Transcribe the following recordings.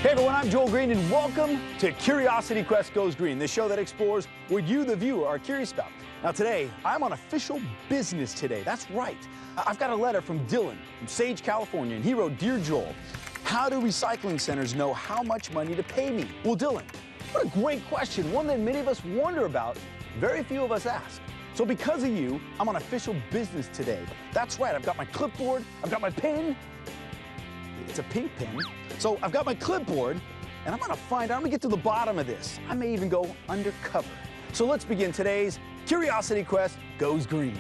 Hey everyone, I'm Joel Greene and welcome to Curiosity Quest Goes Green, the show that explores what you, the viewer, are curious about. Now today, I'm on official business today. That's right. I've got a letter from Dylan from Sage, California, and he wrote, "Dear Joel, how do recycling centers know how much money to pay me?" Well, Dylan, what a great question, one that many of us wonder about, very few of us ask. So because of you, I'm on official business today. That's right, I've got my clipboard, I've got my pen. It's a pink pen. So I've got my clipboard, and I'm gonna get to the bottom of this. I may even go undercover. So let's begin today's Curiosity Quest Goes Green.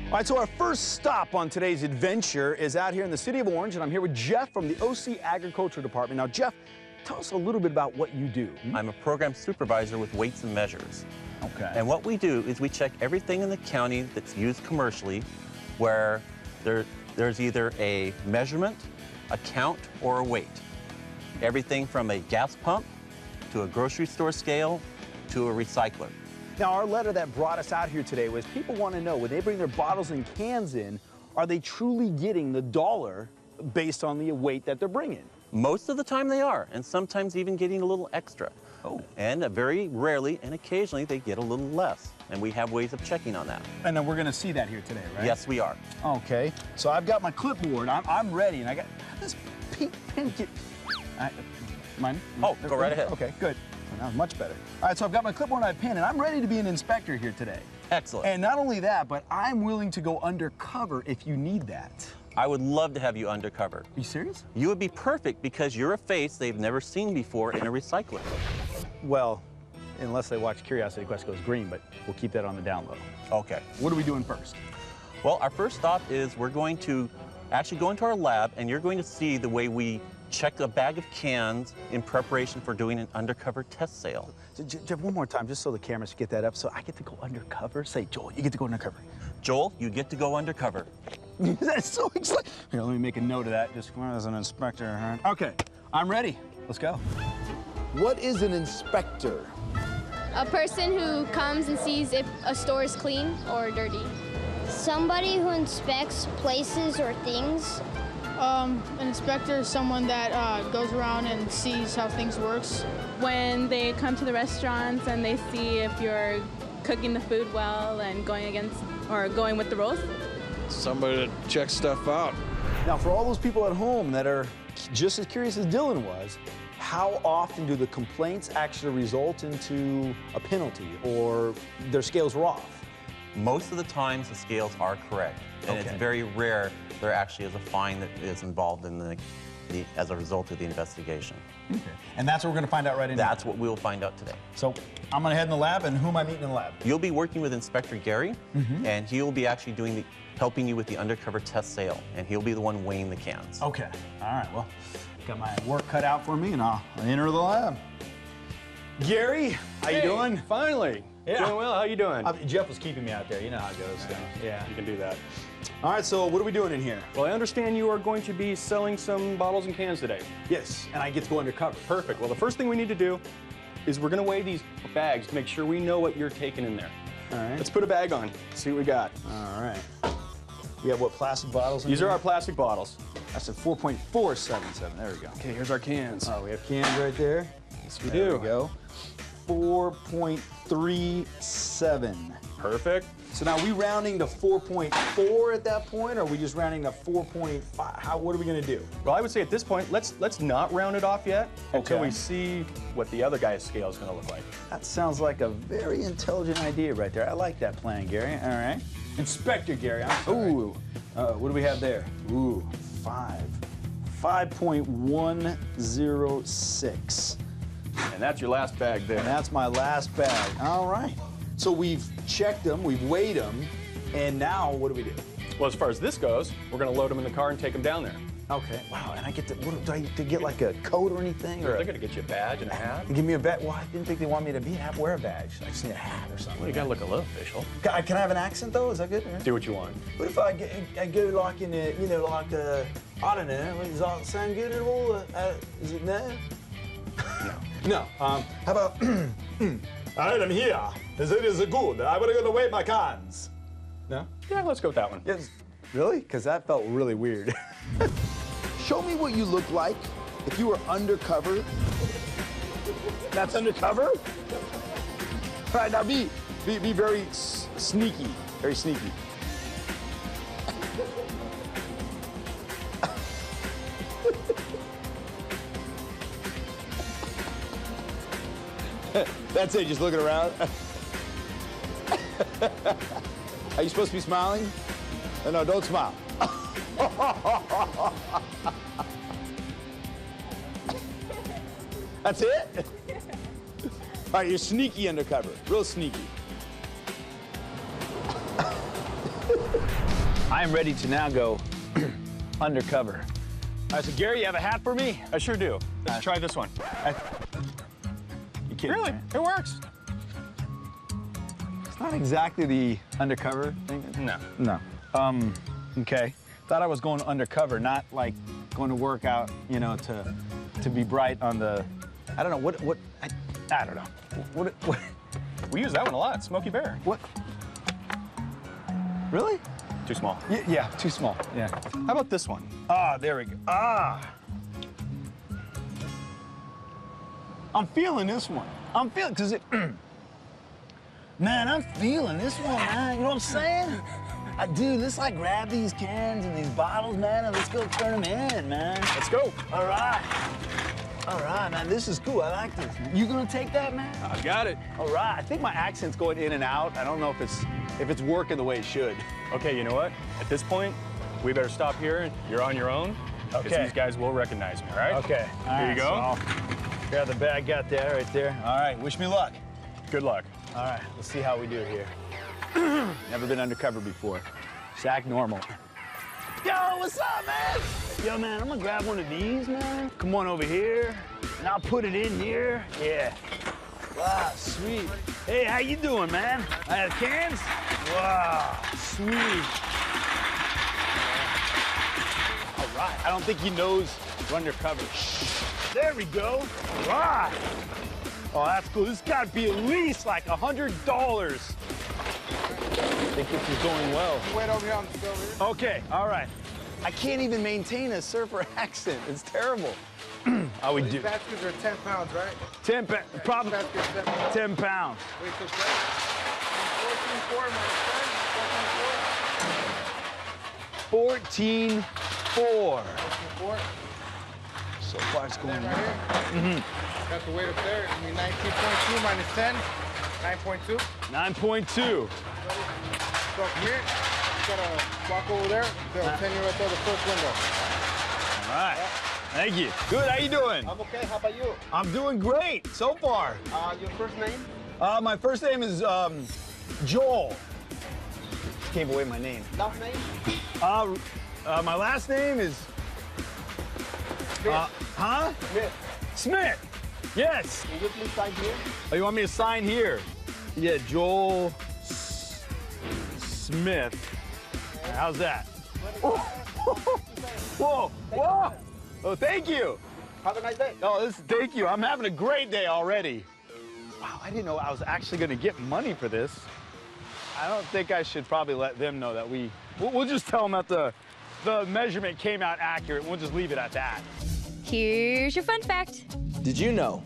All right, so our first stop on today's adventure is out here in the city of Orange, and I'm here with Jeff from the OC Agriculture Department. Now, Jeff, tell us a little bit about what you do. I'm a program supervisor with weights and measures. Okay. And what we do is we check everything in the county that's used commercially where there's either a measurement, a count, or a weight. Everything from a gas pump to a grocery store scale to a recycler. Now, our letter that brought us out here today was people want to know, when they bring their bottles and cans in, are they truly getting the dollar based on the weight that they're bringing? Most of the time they are, and sometimes even getting a little extra. Oh. And very rarely and occasionally they get a little less. And we have ways of checking on that. And then we're going to see that here today, right? Yes, we are. Okay. So I've got my clipboard. I'm ready, and I got this pink pen. Mine? Oh, go right ahead. Okay, good. Now much better. All right, so I've got my clipboard and my pen, and I'm ready to be an inspector here today. Excellent. And not only that, but I'm willing to go undercover if you need that. I would love to have you undercover. Are you serious? You would be perfect because you're a face they've never seen before in a recycler. Well, unless they watch Curiosity Quest Goes Green, but we'll keep that on the down low. Okay. What are we doing first? Well, our first stop is we're going to actually go into our lab, and you're going to see the way we check a bag of cans in preparation for doing an undercover test sale. Jeff, one more time, just so the cameras get that up, so I get to go undercover. Say, Joel, you get to go undercover. Joel, you get to go undercover. That's so exciting. Here, let me make a note of that, just as an inspector. Huh? Okay, I'm ready. Let's go. What is an inspector? A person who comes and sees if a store is clean or dirty. Somebody who inspects places or things. An inspector is someone that goes around and sees how things works. When they come to the restaurants and they see if you're cooking the food well and going with the rules. Somebody to check stuff out. Now, for all those people at home that are just as curious as Dylan was, how often do the complaints actually result into a penalty or their scales were off? Most of the times the scales are correct, and it's very rare there actually is a fine that is involved in as a result of the investigation. Okay. And that's what we're going to find out right in That's what we'll find out today. So I'm going to head in the lab, and who am I meeting in the lab? You'll be working with Inspector Gary, and he'll be actually helping you with the undercover test sale, and he'll be the one weighing the cans. Okay. All right. Well, got my work cut out for me, and I'll enter the lab. Gary, how you doing? Finally. Yeah. Doing well. How you doing? Jeff was keeping me out there. You know how it goes. So, yeah. You can do that. All right. So what are we doing in here? Well, I understand you are going to be selling some bottles and cans today. Yes. And I get to go undercover. Perfect. Well, the first thing we need to do is we're going to weigh these bags to make sure we know what you're taking in there. All right. Let's put a bag on. See what we got. All right. We have what, plastic bottles in These here? are our plastic bottles. That's a 4.477. There we go. Okay, here's our cans. Oh, we have cans right there. Yes, we There do. we go. 4.37. Perfect. So now, are we rounding to 4.4 at that point, or are we just rounding to 4.5? What are we gonna do? Well, I would say at this point, let's not round it off yet until Okay. we see what the other guy's scale is gonna look like. That sounds like a very intelligent idea right there. I like that plan, Gary. All right. Inspector Gary, I'm sorry. Ooh, what do we have there? Ooh, 5, 5.106. And that's your last bag there. And that's my last bag. All right. So we've checked them, we've weighed them, and now what do we do? Well, as far as this goes, we're going to load them in the car and take them down there. Okay. Wow. And I get to, what, do I to get like a coat or anything? Or They're going to get you a badge and a hat. Give me a badge. Well, I didn't think they want me to wear a badge. I just need a hat or something. Well, you got to look a little official. Can I have an accent though? Is that good? Do what you want. What if I go like in a, you know, like a, I don't know, does that sound good at all? Is it no? No. No. How about, I am here. It is good. I want to go to weigh my cans. No? Yeah, let's go with that one. Yes. Really? Because that felt really weird. Show me what you look like if you were undercover. That's undercover? All right, now be very sneaky. Very sneaky. That's it, just looking around. Are you supposed to be smiling? No, don't smile. That's it? All right, you're sneaky undercover, real sneaky. I am ready to now go undercover. All right, so Gary, you have a hat for me? I sure do. Let's try this one. You kidding, Really? man? It works. It's not exactly the undercover thing. No. No. Okay. Thought I was going undercover, not like going to work out, you know, to be bright on the, I don't know, I don't know. What? We use that one a lot, Smokey Bear. What? Really? Too small. Yeah, too small, yeah. How about this one? Ah, there we go. Ah. I'm feeling this one. I'm feeling, because it, man, I'm feeling this one, man. You know what I'm saying? Dude, let's like grab these cans and these bottles, man, and let's go turn them in, man. Let's go. All right. All right, man, this is cool. I like this, man. You gonna take that, man? I got it. All right. I think my accent's going in and out. I don't know if it's working the way it should. Okay, you know what? At this point, we better stop here. You're on your own. Okay. Because these guys will recognize me, all right? Okay. All Here right, you go. So I'll grab the bag, got there, right there. All right, wish me luck. Good luck. All right, let's see how we do here. Never been undercover before. Just act normal. Yo, what's up, man? Yo, man, I'm gonna grab one of these, man. Come on over here, and I'll put it in here. Yeah. Wow, sweet. Hey, how you doing, man? I have cans? Wow, sweet. All right, I don't think he knows we're undercover. There we go. All right. Oh, that's cool. This got to be at least like $100. I think this is going well. Wait over here on the stove. Okay, all right. I can't even maintain a surfer accent. It's terrible. I would do. These baskets are 10 pounds, right? 10 pounds. Probably Baskets 10 pounds. 10 pounds. Wait, so 14.4 minus 10, 14.4. 14.4. 14.4. So far it's going Right well. here. Got the weight up there. I mean, 19.2 minus 10, 9.2. 9.2. So from here, you gotta walk over there. They'll tell you right there, the first window. All right. Thank you. Good, how you doing? I'm okay, how about you? I'm doing great so far. Your first name? My first name is Joel. Just gave away my name. Last name? My last name is huh? Smith. Smith. Yes. Will you please sign here? Oh, you want me to sign here? Yeah, Joel Smith. How's that? Whoa, whoa. Oh, thank you. Have a nice day. Oh, thank you. I'm having a great day already. Wow, I didn't know I was actually going to get money for this. I don't think I should probably let them know that we'll just tell them that the measurement came out accurate. We'll just leave it at that. Here's your fun fact. Did you know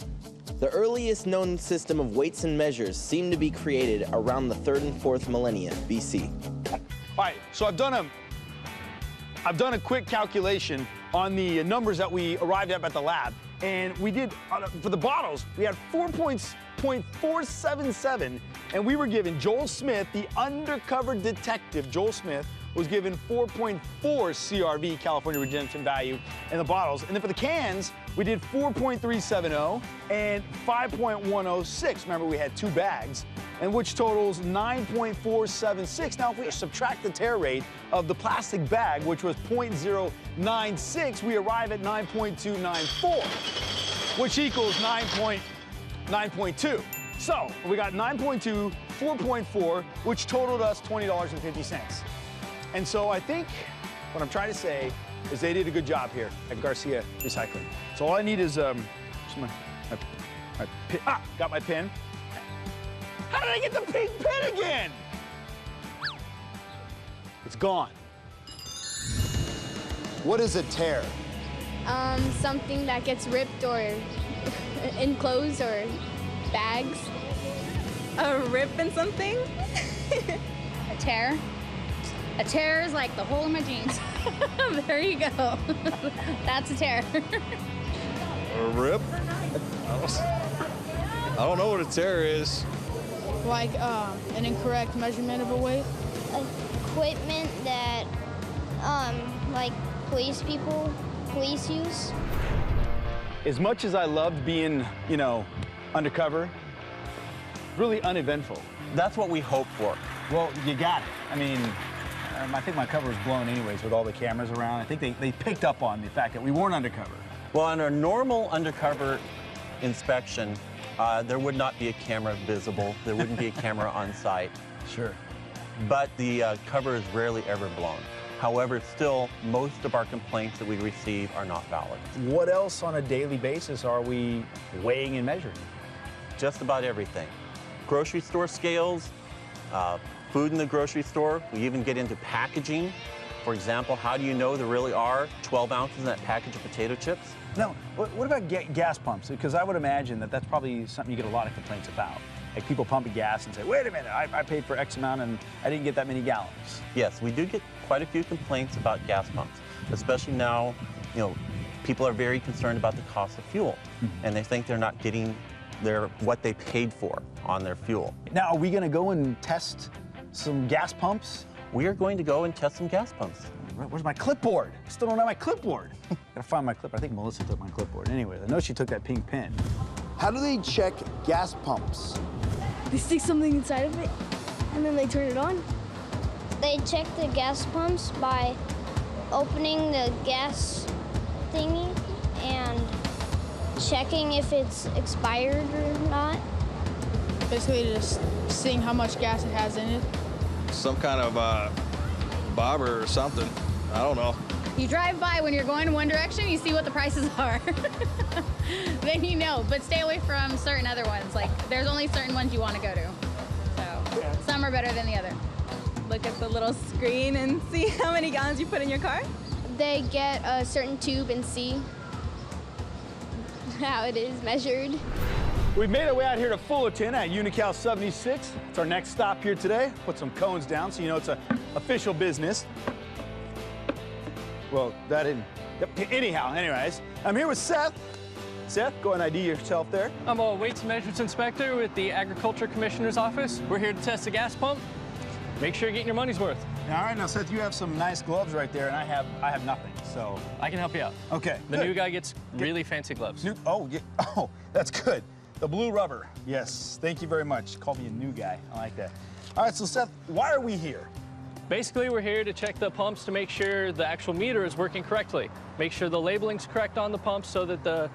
the earliest known system of weights and measures seemed to be created around the 3rd and 4th millennia BC? All right, so I've done a quick calculation on the numbers that we arrived at the lab, And we did, for the bottles, we had 4.477, and we were given Joel Smith, the undercover detective, Joel Smith, was given 4.4 CRV, California Redemption Value, in the bottles. And then for the cans, we did 4.370 and 5.106. Remember, we had 2 bags, and which totals 9.476. Now, if we subtract the tear rate of the plastic bag, which was 0.096, we arrive at 9.294, which equals 9.2. So we got 9.2, 4.4, which totaled us $20.50. And so I think what I'm trying to say is they did a good job here at Garcia Recycling. So all I need is just my pin. Ah, got my pin. How did I get the pink pin again? It's gone. What is a tear? Something that gets ripped or in clothes or bags. A rip in something? A tear? A tear is like the hole in my jeans. There you go. That's a tear. A rip? I don't know what a tear is. Like an incorrect measurement of a weight. Equipment that, like police use. As much as I loved being, you know, undercover, really uneventful. That's what we hope for. Well, you got it. I mean, I think my cover was blown anyways with all the cameras around. I think they picked up on the fact that we weren't undercover. Well, on a normal undercover inspection, there would not be a camera visible. There wouldn't be a camera on site. Sure. But the cover is rarely ever blown. However, still, most of our complaints that we receive are not valid. What else on a daily basis are we weighing and measuring? Just about everything. Grocery store scales, food in the grocery store. We even get into packaging. For example, how do you know there really are 12 ounces in that package of potato chips? No, what about gas pumps? Because I would imagine that that's probably something you get a lot of complaints about. Like people pumping gas and say, wait a minute, I paid for X amount and I didn't get that many gallons. Yes, we do get quite a few complaints about gas pumps, especially now, you know, people are very concerned about the cost of fuel, and they think they're not getting what they paid for on their fuel. Now, are we gonna go and test some gas pumps? We are going to go and test some gas pumps. Where's my clipboard? I still don't have my clipboard. Gotta find my clipboard. I think Melissa took my clipboard. Anyway, I know she took that pink pen. How do they check gas pumps? They stick something inside of it, and then they turn it on. They check the gas pumps by opening the gas thingy and checking if it's expired or not. Basically just seeing how much gas it has in it. Some kind of bobber or something. I don't know. You drive by when you're going in one direction, you see what the prices are. Then you know, but stay away from certain other ones. Like, there's only certain ones you want to go to. So, some are better than the other. Look at the little screen and see how many gallons you put in your car. They get a certain tube and see how it is measured. We've made our way out here to Fullerton at Unical 76. It's our next stop here today. Put some cones down so you know it's an official business. Well, that didn't. Yep. Anyways, I'm here with Seth. Seth, go ahead and ID yourself there. I'm a weights and measurements inspector with the Agriculture Commissioner's Office. We're here to test a gas pump. Make sure you're getting your money's worth. All right, now Seth, you have some nice gloves right there, and I have nothing. So I can help you out. Okay. The new guy gets really fancy gloves. Oh, that's good. The blue rubber. Yes. Thank you very much. Call me a new guy. I like that. All right, so Seth, why are we here? Basically, we're here to check the pumps to make sure the actual meter is working correctly. Make sure the labeling's correct on the pumps so that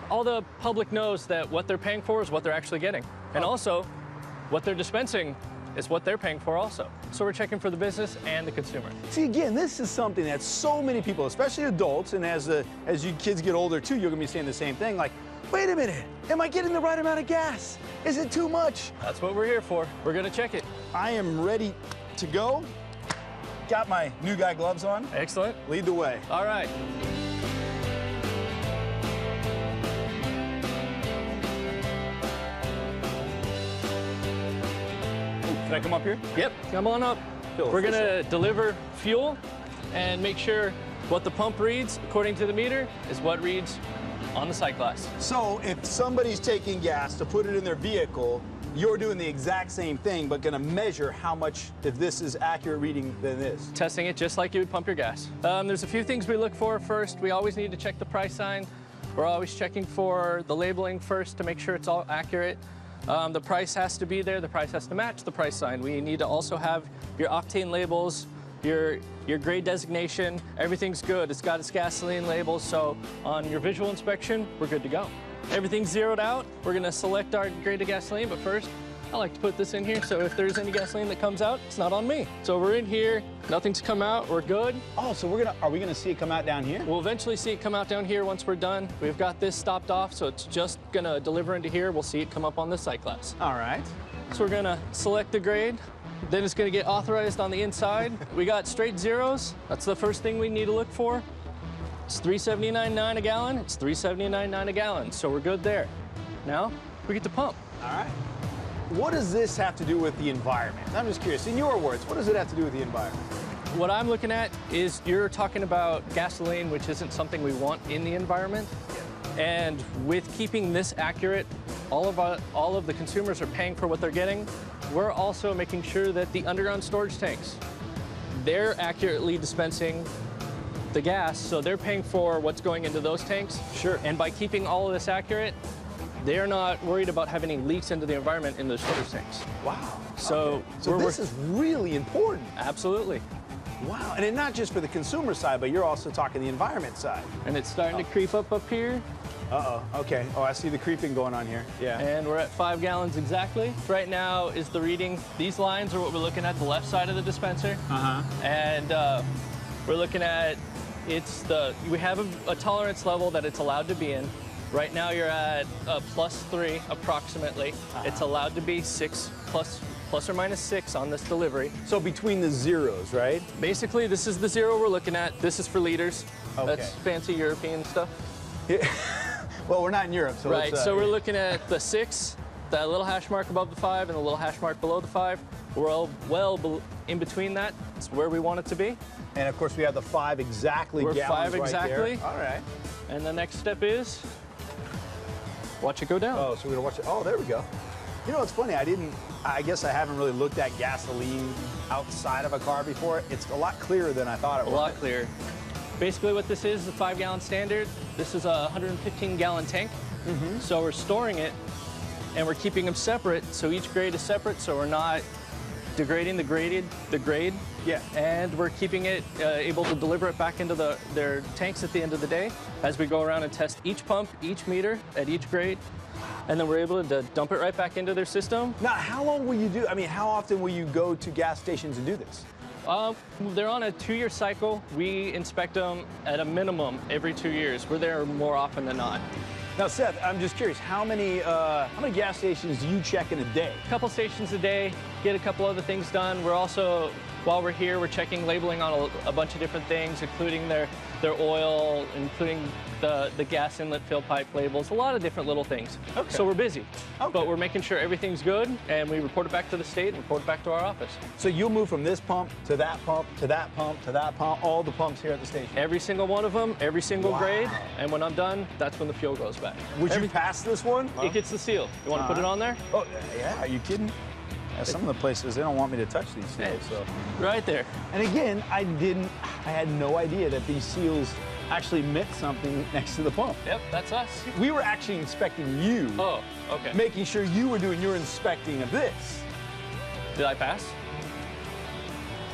all the public knows that what they're paying for is what they're actually getting. And also, what they're dispensing is what they're paying for also. So we're checking for the business and the consumer. See, again, this is something that so many people, especially adults, and as you kids get older too, you're gonna be saying the same thing, like, wait a minute, am I getting the right amount of gas? Is it too much? That's what we're here for. We're gonna check it. I am ready to go. Got my new guy gloves on. Excellent. Lead the way. All right. Can I come up here? Yep, come on up. We're gonna deliver fuel and make sure what the pump reads according to the meter is what reads on the sight glass. So if somebody's taking gas to put it in their vehicle, you're doing the exact same thing, but gonna measure how much, if this is accurate reading than this. Testing it just like you would pump your gas. There's a few things we look for first. We always need to check the price sign. We're always checking for the labeling first to make sure it's all accurate. The price has to be there. The price has to match the price sign. We need to also have your octane labels, your grade designation. Everything's good. It's got its gasoline label, so on your visual inspection, we're good to go. Everything's zeroed out. We're gonna select our grade of gasoline, but first, I like to put this in here, so if there's any gasoline that comes out, it's not on me. So we're in here, nothing's come out, we're good. Oh, so are we gonna see it come out down here? We'll eventually see it come out down here once we're done. We've got this stopped off, so it's just gonna deliver into here. We'll see it come up on this sight glass. All right. So we're gonna select the grade, then it's gonna get authorized on the inside. We got straight zeros. That's the first thing we need to look for. It's 379.9 a gallon. It's 379.9 a gallon, so we're good there. Now, we get to pump. All right. What does this have to do with the environment? I'm just curious, in your words, what does it have to do with the environment? What I'm looking at is you're talking about gasoline, which isn't something we want in the environment. And with keeping this accurate, all of the consumers are paying for what they're getting. We're also making sure that the underground storage tanks, they're accurately dispensing the gas, so they're paying for what's going into those tanks. Sure. And by keeping all of this accurate, they're not worried about having any leaks into the environment in those storage tanks. Wow. So, okay. So this is really important. Absolutely. Wow, and not just for the consumer side, but you're also talking the environment side. And it's starting to creep up here. Uh-oh, okay. Oh, I see the creeping going on here. Yeah. And we're at 5 gallons exactly. Right now is the reading. These lines are what we're looking at, the left side of the dispenser. Uh-huh. And we're looking at, we have a tolerance level that it's allowed to be in. Right now you're at +3 approximately. It's allowed to be 6 plus or minus 6 on this delivery. So between the zeros, right? Basically, this is the zero we're looking at. This is for liters. Okay. That's fancy European stuff. Yeah. Well, we're not in Europe, so right. So we're looking at the 6, that little hash mark above the 5, and the little hash mark below the 5. We're well in between that. It's where we want it to be. And of course, we have the 5 exactly we're gallons 5 exactly. Right there. All right. And the next step is watch it go down. Oh, so we're gonna watch it. Oh, there we go. You know, it's funny. I guess I haven't really looked at gasoline outside of a car before. It's a lot clearer than I thought it was. A lot clearer. Basically what this is a 5-gallon standard. This is a 115-gallon tank. Mm-hmm. So we're storing it and we're keeping them separate. So each grade is separate, so we're not degrading the grade. Yeah. And we're keeping it able to deliver it back into their tanks at the end of the day as we go around and test each pump, each meter at each grade. And then we're able to dump it right back into their system. Now, how long will you do, how often will you go to gas stations and do this? They're on a 2-year cycle. We inspect them at a minimum every 2 years. We're there more often than not. Now, Seth, I'm just curious, how many gas stations do you check in a day? A couple stations a day, get a couple other things done. We're also, while we're here, we're checking labeling on a bunch of different things, including their oil, including the gas inlet fill pipe labels, a lot of different little things. Okay. So we're busy, okay. But we're making sure everything's good, and we report it back to the state and report it back to our office. So you'll move from this pump to that pump to that pump to that pump, all the pumps here at the station? Every single one of them, every single grade, and when I'm done, that's when the fuel goes back. Would you pass this one? It gets the seal. You want to put it on there? Oh, yeah, are you kidding? Yeah, some of the places, they don't want me to touch these seals, so. Right there. And again, I had no idea that these seals actually meant something next to the pump. Yep, that's us. We were actually inspecting you. Oh, okay. Making sure you were doing your inspecting of this. Did I pass?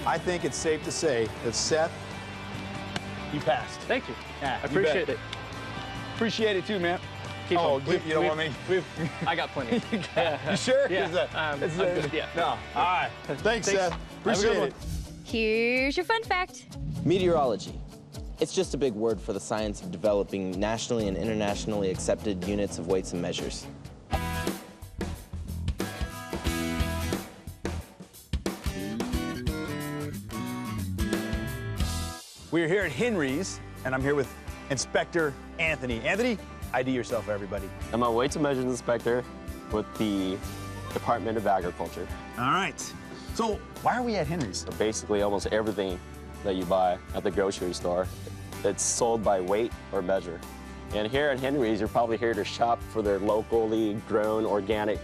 I think it's safe to say that Seth, you passed. Thank you. Yeah, I appreciate it. Appreciate it too, man. Keep you don't want me? I got plenty. You sure? Yeah. I'm good. Yeah. No. All right. Thanks, Seth. Appreciate it. Here's your fun fact. Meteorology. It's just a big word for the science of developing nationally and internationally accepted units of weights and measures. We're here at Henry's, and I'm here with Inspector Anthony. Anthony, ID yourself, everybody. I'm a weights and measures inspector with the Department of Agriculture. All right. So why are we at Henry's? So basically, almost everything that you buy at the grocery store, it's sold by weight or measure. And here at Henry's, you're probably here to shop for their locally grown organic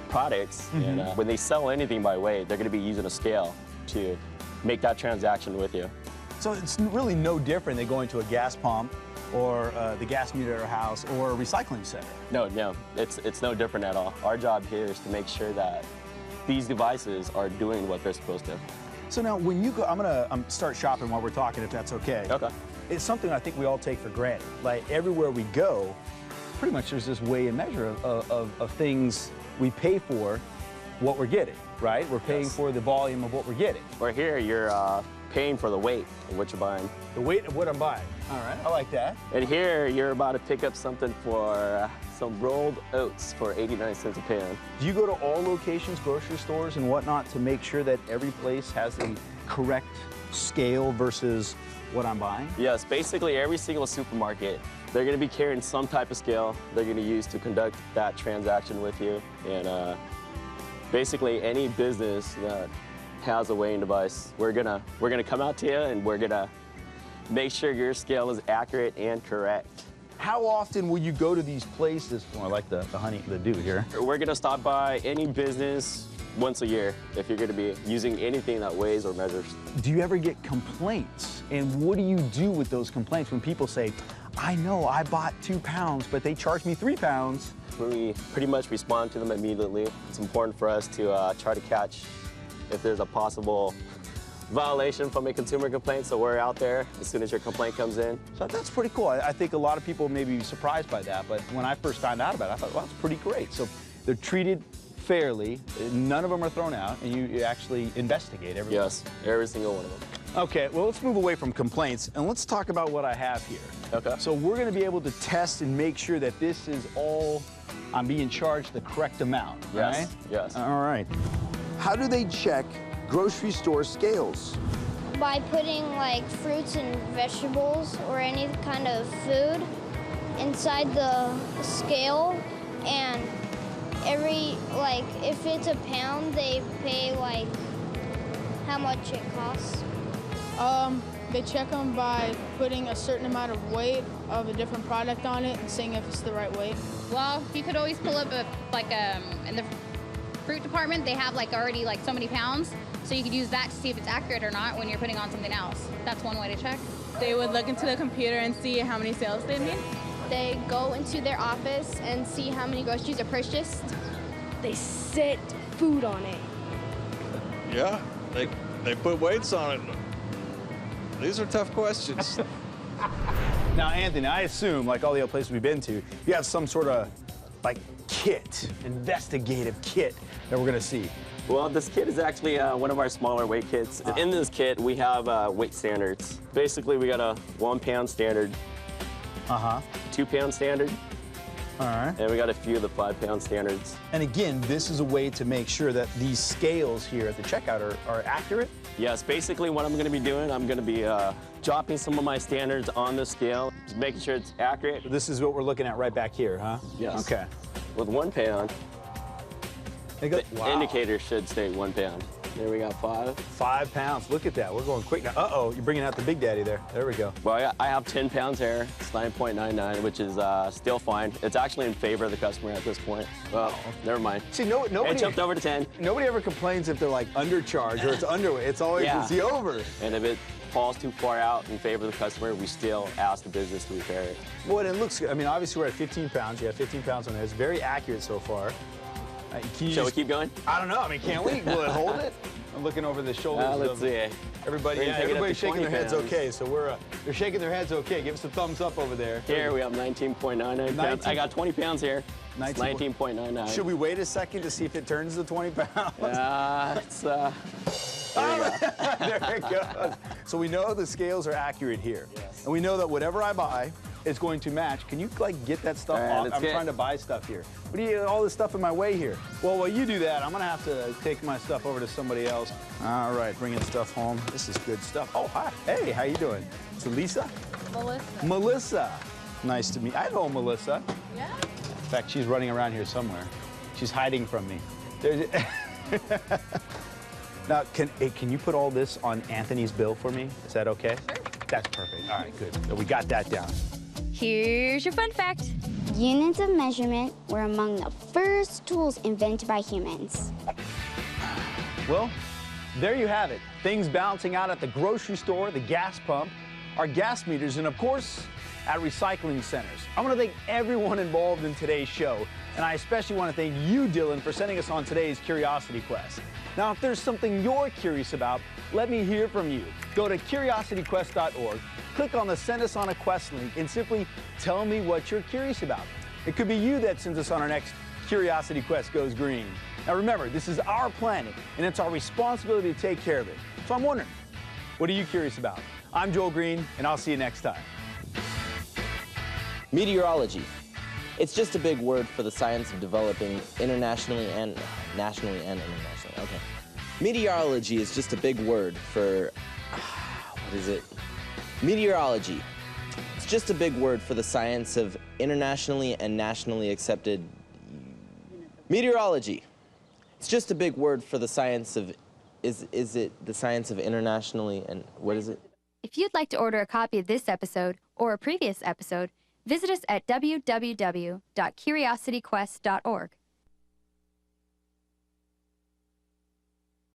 products. And when they sell anything by weight, they're going to be using a scale to make that transaction with you. So it's really no different than going to a gas pump or the gas meter at our house or a recycling center. No, it's no different at all. Our job here is to make sure that these devices are doing what they're supposed to. So now when you go, I'm gonna start shopping while we're talking, if that's okay. Okay. It's something I think we all take for granted. Like everywhere we go, pretty much there's this weigh and measure of things we pay for what we're getting, right? We're paying for the volume of what we're getting. Where here, you're paying for the weight of what you're buying. The weight of what I'm buying. All right, I like that. And here, you're about to pick up something for some rolled oats for 89 cents a pound. Do you go to all locations, grocery stores and whatnot, to make sure that every place has the correct scale versus what I'm buying? Yes, basically every single supermarket, they're gonna be carrying some type of scale they're gonna use to conduct that transaction with you. And basically any business that has a weighing device, we're gonna come out to you and we're gonna make sure your scale is accurate and correct. How often will you go to these places? Oh, I like the dude here. We're gonna stop by any business once a year if you're gonna be using anything that weighs or measures. Do you ever get complaints? And what do you do with those complaints when people say, I know I bought 2 pounds, but they charged me 3 pounds? We pretty much respond to them immediately. It's important for us to try to catch if there's a possible violation from a consumer complaint, so we're out there as soon as your complaint comes in. So that's pretty cool. I think a lot of people may be surprised by that, but when I first found out about it, I thought, well, that's pretty great. So they're treated fairly, none of them are thrown out, and you actually investigate everyone. Yes, every single one of them. Okay, well, let's move away from complaints, and let's talk about what I have here. Okay. So we're gonna be able to test and make sure that this is all, I'm being charged the correct amount, Yes, right? yes. All right. How do they check grocery store scales? By putting like fruits and vegetables or any kind of food inside the scale, and if it's a pound, they pay like how much it costs. They check them by putting a certain amount of weight of a different product on it and seeing if it's the right weight. Well, you could always pull up in the fruit department, they have already so many pounds, so you could use that to see if it's accurate or not when you're putting on something else. That's one way to check. They would look into the computer and see how many sales they made. They go into their office and see how many groceries are purchased. They set food on it. Yeah, they put weights on it. These are tough questions. Now, Anthony, I assume, like all the other places we've been to, you have some sort of kit, investigative kit that we're gonna see. Well, this kit is actually one of our smaller weight kits. In this kit, we have weight standards. Basically, we got a 1 pound standard, 2 pound standard, all right, and we got a few of the 5 pound standards. And again, this is a way to make sure that these scales here at the checkout are accurate? Yes, basically what I'm going to be doing, I'm going to be dropping some of my standards on the scale, just making sure it's accurate. This is what we're looking at right back here, huh? Yes. Okay. With 1 pound, the wow. indicator should state 1 pound. There we got 5. 5 pounds. Look at that. We're going quick now. Uh-oh, you're bringing out the big daddy there. There we go. Well, I have 10 pounds here. It's 9.99, which is still fine. It's actually in favor of the customer at this point. Well, never mind. See, nobody... It jumped over to 10. Nobody ever complains if they're undercharged or it's underweight. It's always, it's the over. And if it falls too far out in favor of the customer, we still ask the business to repair it. Well, and it looks good. I mean, obviously we're at 15 pounds. You have 15 pounds on there. It's very accurate so far. Shall we keep going? I don't know. I mean, can we? Will it hold it? I'm looking over the shoulders let's see. Everybody. Yeah, everybody's shaking their heads okay. So they're shaking their heads okay. Give us a thumbs up over there. Here we have 19.99 pounds. I got 20 pounds here. 19.99. Should we wait a second to see if it turns to 20 pounds? There it goes. So we know the scales are accurate here. Yes. And we know that whatever I buy is going to match. Can you get that stuff off? I'm trying to buy stuff here. What do you all this stuff in my way here? Well, while you do that, I'm gonna have to take my stuff over to somebody else. All right, bringing stuff home. This is good stuff. Oh, hi. Hey, how you doing? Is it Lisa? Melissa. Melissa. Nice to meet you. I know Melissa. Yeah? In fact, she's running around here somewhere. She's hiding from me. Now, can you put all this on Anthony's bill for me? Is that okay? Sure. That's perfect. All right, good. So we got that down. Here's your fun fact. Units of measurement were among the first tools invented by humans. Well, there you have it. Things balancing out at the grocery store, the gas pump, our gas meters, and of course, at recycling centers. I want to thank everyone involved in today's show, and I especially want to thank you, Dylan, for sending us on today's Curiosity Quest. Now, if there's something you're curious about, let me hear from you. Go to curiosityquest.org, click on the Send Us on a Quest link, and simply tell me what you're curious about. It could be you that sends us on our next Curiosity Quest Goes Green. Now remember, this is our planet, and it's our responsibility to take care of it. So I'm wondering, what are you curious about? I'm Joel Greene, and I'll see you next time. Meteorology. It's just a big word for the science of developing internationally and nationally and internationally. Okay. Meteorology is just a big word for, what is it? Meteorology. It's just a big word for the science of internationally and nationally accepted. Meteorology. It's just a big word for the science of, is it the science of internationally and what is it? If you'd like to order a copy of this episode or a previous episode, visit us at www.curiosityquest.org.